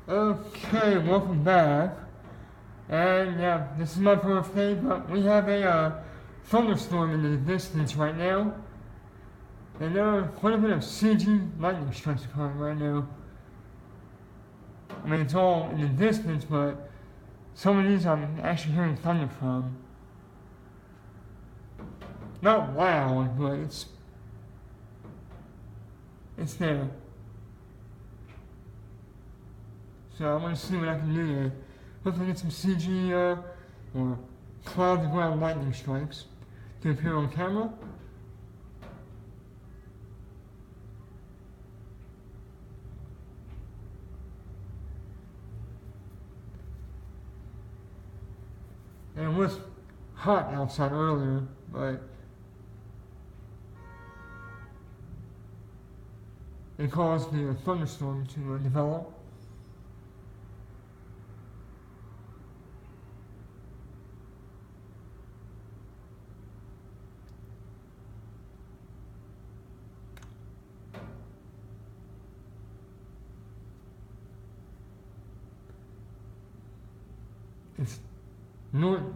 Okay, welcome back. And yeah, this is my birthday, but we have a thunderstorm in the distance right now. And there are quite a bit of CG lightning strikes occurring right now. I mean, it's all in the distance, but some of these I'm actually hearing thunder from. Not loud, but it's there. So I'm gonna see what I can do to hopefully get some CG or cloud to ground lightning strikes to appear on camera. And it was hot outside earlier, but it caused the thunderstorm to develop.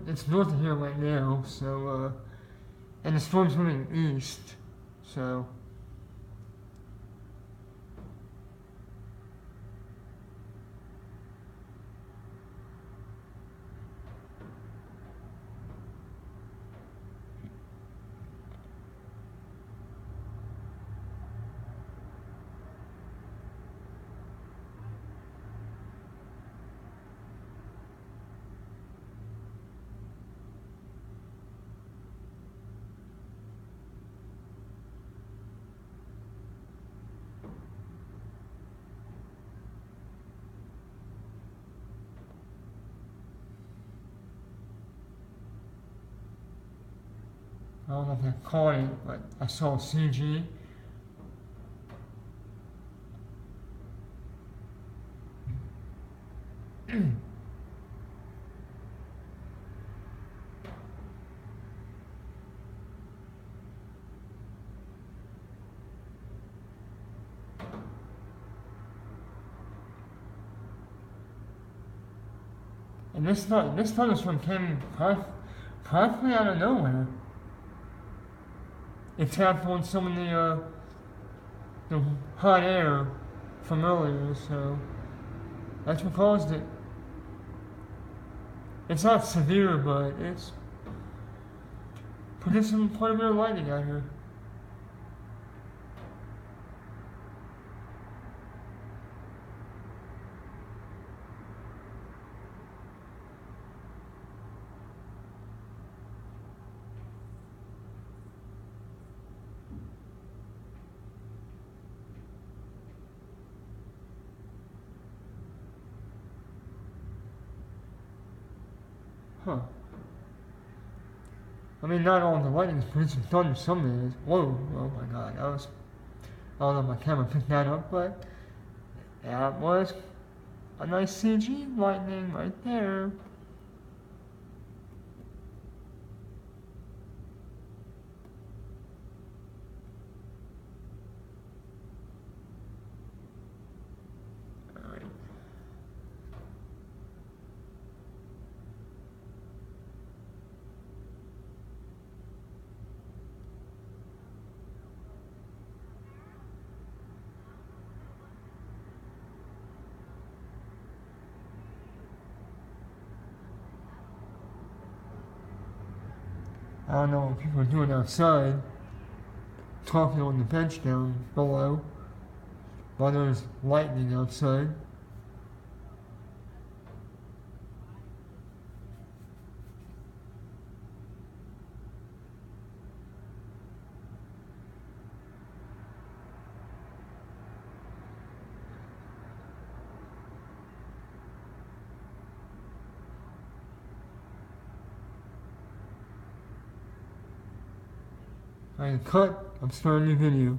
It's north of here right now, so and the storm's moving east, so I don't know if I caught it, but I saw CG. And this thunderstorm came practically out of nowhere. It tapped on some of the hot air from earlier, so that's what caused it. It's not severe, but it's producing quite a bit of lightning out here. Huh. I mean, not all the lightning is producing thunder some days. Whoa, oh my god, I don't know if my camera picked that up, but that was a nice CG lightning right there. Alright. I don't know what people are doing outside, talking on the bench down below, while there's lightning outside. I cut, I'm starting a new video.